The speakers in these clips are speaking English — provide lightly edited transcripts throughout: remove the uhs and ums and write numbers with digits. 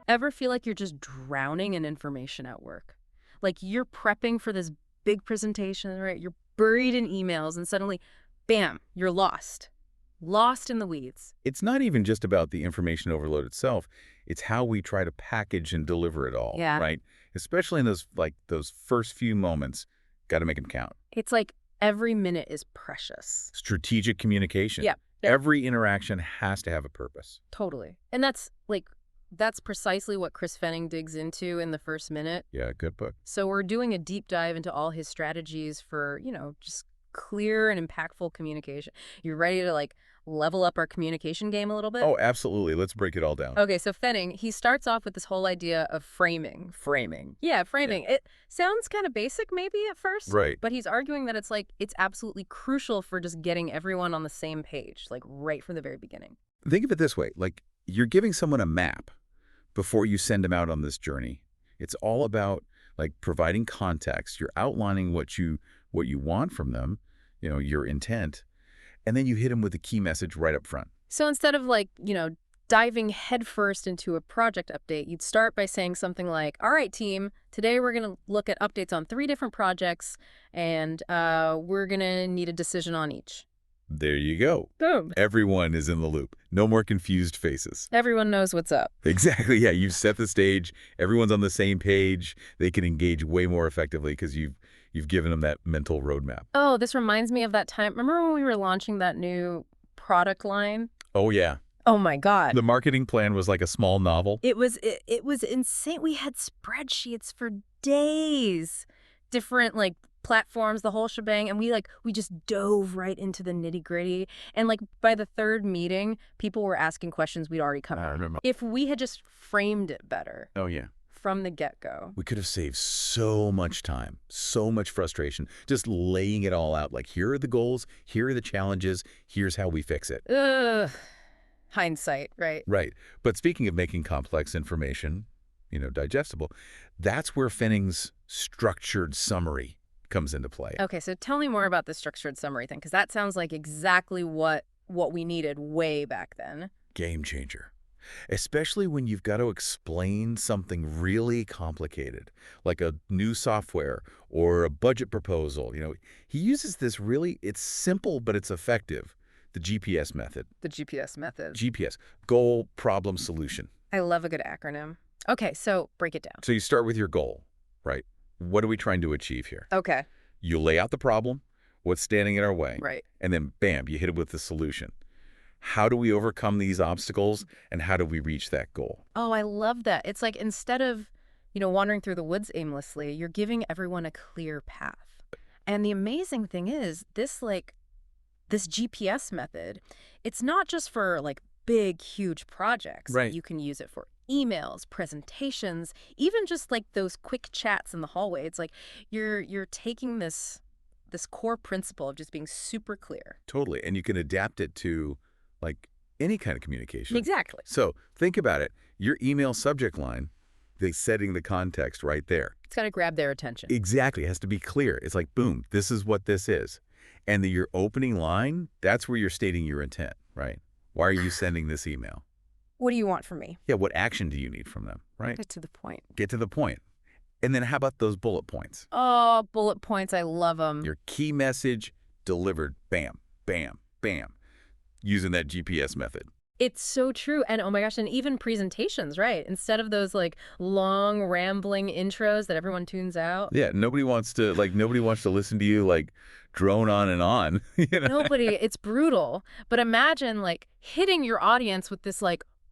Ever feel like you're just drowning in information at work? Like you're prepping for this big presentation, right? You're buried in emails and suddenly, bam, you're lost. Lost in the weeds. It's not even just about the information overload itself. It's how we try to package and deliver it all, Yeah. right? Especially in those first few moments, got to make them count. It's like every minute is precious. Strategic communication. Yeah. Every interaction has to have a purpose. Totally. And that's precisely what Chris Fenning digs into in the first minute. Yeah, good book. So we're doing a deep dive into all his strategies for, just clear and impactful communication. You ready to level up our communication game a little bit? Oh, absolutely. Let's break it all down. Okay, so Fenning, he starts off with this whole idea of framing. Framing. Yeah, framing. It sounds kind of basic maybe at first. Right. But he's arguing that it's absolutely crucial for just getting everyone on the same page, right from the very beginning. Think of it this way. You're giving someone a map before you send them out on this journey. It's all about providing context. You're outlining what you want from them, your intent, and then you hit them with the key message right up front. So instead of diving headfirst into a project update, you'd start by saying something like, all right, team, today we're going to look at updates on 3 different projects, and we're going to need a decision on each. There you go. Boom. Everyone is in the loop. No more confused faces. Everyone knows what's up. Exactly. Yeah, you've set the stage. Everyone's on the same page. They can engage way more effectively because you've given them that mental roadmap. Oh, this reminds me of that time. Remember when we were launching that new product line? Oh, yeah. Oh, my God. The marketing plan was like a small novel. It was insane. We had spreadsheets for days, different platforms, the whole shebang, and we just dove right into the nitty-gritty. And by the 3rd meeting, people were asking questions we'd already covered. I remember. If we had just framed it better. Oh, yeah. From the get-go. We could have saved so much time, so much frustration, just laying it all out. Here are the goals, here are the challenges, here's how we fix it. Ugh. Hindsight, right? Right. But speaking of making complex information, digestible, that's where Fenning's structured summary comes into play. Okay, so tell me more about the structured summary thing, because that sounds like exactly what we needed way back then. Game changer. Especially when you've got to explain something really complicated, like a new software or a budget proposal. He uses this it's simple, but it's effective. The GPS method. The GPS method. GPS. Goal, problem, solution. I love a good acronym. Okay, so break it down. So you start with your goal, right? What are we trying to achieve here? Okay. You lay out the problem, what's standing in our way. Right. And then, bam, you hit it with the solution. How do we overcome these obstacles, and how do we reach that goal? Oh, I love that. It's instead of, wandering through the woods aimlessly, you're giving everyone a clear path. And the amazing thing is, this GPS method, it's not just for big, huge projects. Right. You can use it for emails, presentations, even just those quick chats in the hallway. It's you're taking this core principle of just being super clear. Totally. And you can adapt it to any kind of communication. Exactly. So think about it. Your email subject line, setting the context right there. It's got to grab their attention. Exactly. It has to be clear. It's boom, this is what this is. And your opening line, that's where you're stating your intent, right? Why are you sending this email? What do you want from me? Yeah, what action do you need from them, right? Get to the point. Get to the point. And then how about those bullet points? Oh, bullet points. I love them. Your key message delivered, bam, bam, bam, using that GPS method. It's so true. And oh my gosh, and even presentations, right? Instead of those long rambling intros that everyone tunes out. Yeah, nobody wants to listen to you drone on and on. Nobody. It's brutal. But imagine hitting your audience with this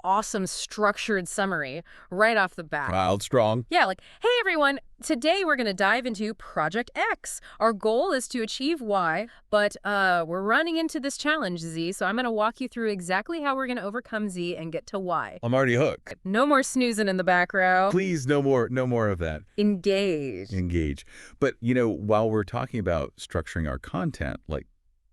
awesome structured summary right off the bat. Wild strong. Yeah, hey everyone, today we're going to dive into Project X. Our goal is to achieve Y, but we're running into this challenge, Z, so I'm going to walk you through exactly how we're going to overcome Z and get to Y. I'm already hooked. No more snoozing in the back row. Please, no more of that. Engage. But, while we're talking about structuring our content,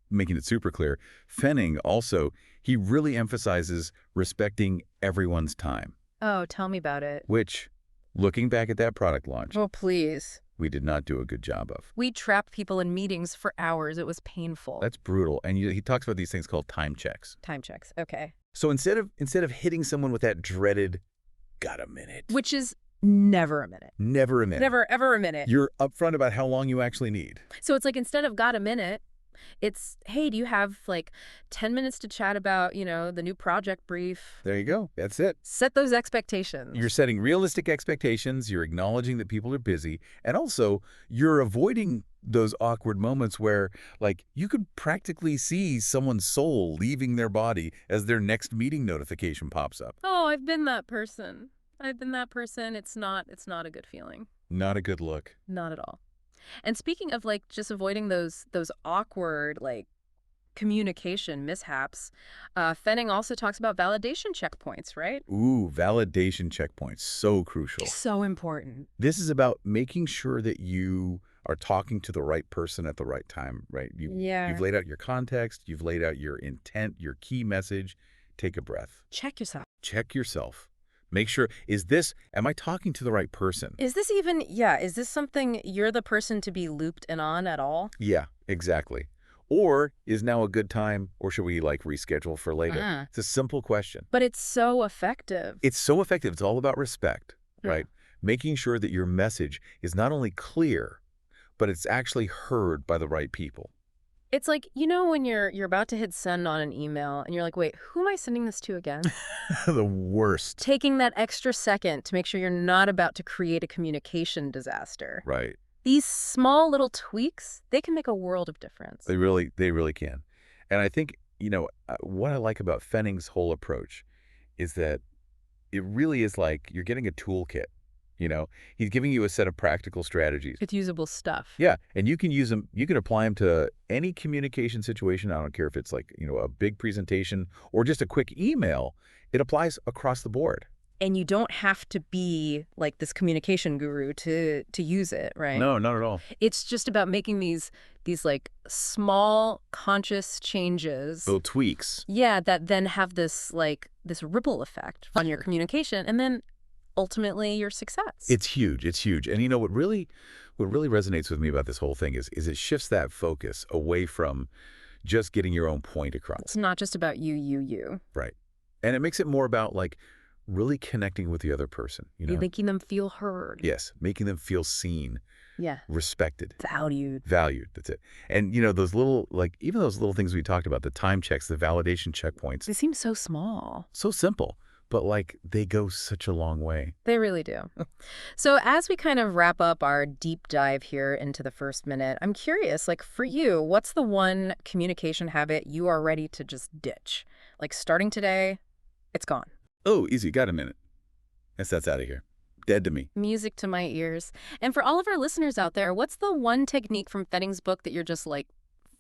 making it super clear, Fenning also, he really emphasizes respecting everyone's time. Oh, tell me about it. Which, looking back at that product launch, oh, please, we did not do a good job of. We trapped people in meetings for hours. It was painful. That's brutal. And he talks about these things called time checks. Time checks. Okay. So instead of hitting someone with that dreaded got a minute. which is never a minute. Never a minute. Never, ever a minute. You're upfront about how long you actually need. So it's like instead of got a minute, it's, hey, do you have like 10 minutes to chat about, the new project brief? There you go. That's it. Set those expectations. You're setting realistic expectations, you're acknowledging that people are busy, and also you're avoiding those awkward moments where, like, you could practically see someone's soul leaving their body as their next meeting notification pops up. Oh, I've been that person. It's not a good feeling. Not a good look. Not at all. And speaking of like just avoiding those awkward like communication mishaps, Fenning also talks about validation checkpoints, right? Ooh, validation checkpoints. So crucial. So important. This is about making sure that you are talking to the right person at the right time, right? Yeah. You've laid out your context, you've laid out your intent, your key message. Take a breath. Check yourself. Check yourself. Make sure, am I talking to the right person? Is this something you're the person to be looped in on at all? Yeah, exactly. Or is now a good time, or should we like reschedule for later? It's a simple question. But it's so effective. It's so effective. It's all about respect, Yeah. right? Making sure that your message is not only clear, but it's actually heard by the right people. It's like, when you're about to hit send on an email and you're like, wait, who am I sending this to again? The worst. Taking that extra second to make sure you're not about to create a communication disaster. Right. These small little tweaks, they can make a world of difference. They really can. And I think, what I like about Fenning's whole approach is that it really is like you're getting a toolkit. He's giving you a set of practical strategies. It's usable stuff. Yeah, and you can use them. You can apply them to any communication situation. I don't care if it's like, a big presentation or just a quick email. It applies across the board. And you don't have to be like this communication guru to use it, right? No, not at all. It's just about making these like small conscious changes. Little tweaks. Yeah, that then have this ripple effect on your communication and then ultimately your success. It's huge. It's huge. And what really resonates with me about this whole thing is it shifts that focus away from just getting your own point across. It's not just about you. Right. And it makes it more about like really connecting with the other person, Making them feel heard. Yes, making them feel seen. Yeah. Respected. Valued. That's it. And those little, even those little things we talked about, the time checks, the validation checkpoints. They seem so small. So simple, but they go such a long way. They really do. So as we kind of wrap up our deep dive here into the first minute, I'm curious, for you, what's the one communication habit you are ready to just ditch? Starting today, it's gone. Oh, easy. Got a minute. That's out of here. Dead to me. Music to my ears. And for all of our listeners out there, what's the one technique from Fenning's book that you're just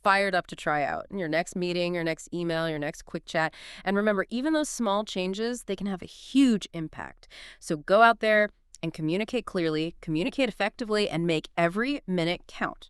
fired up to try out in your next meeting, your next email, your next quick chat? And remember, even those small changes, they can have a huge impact. So go out there and communicate clearly, communicate effectively, and make every minute count.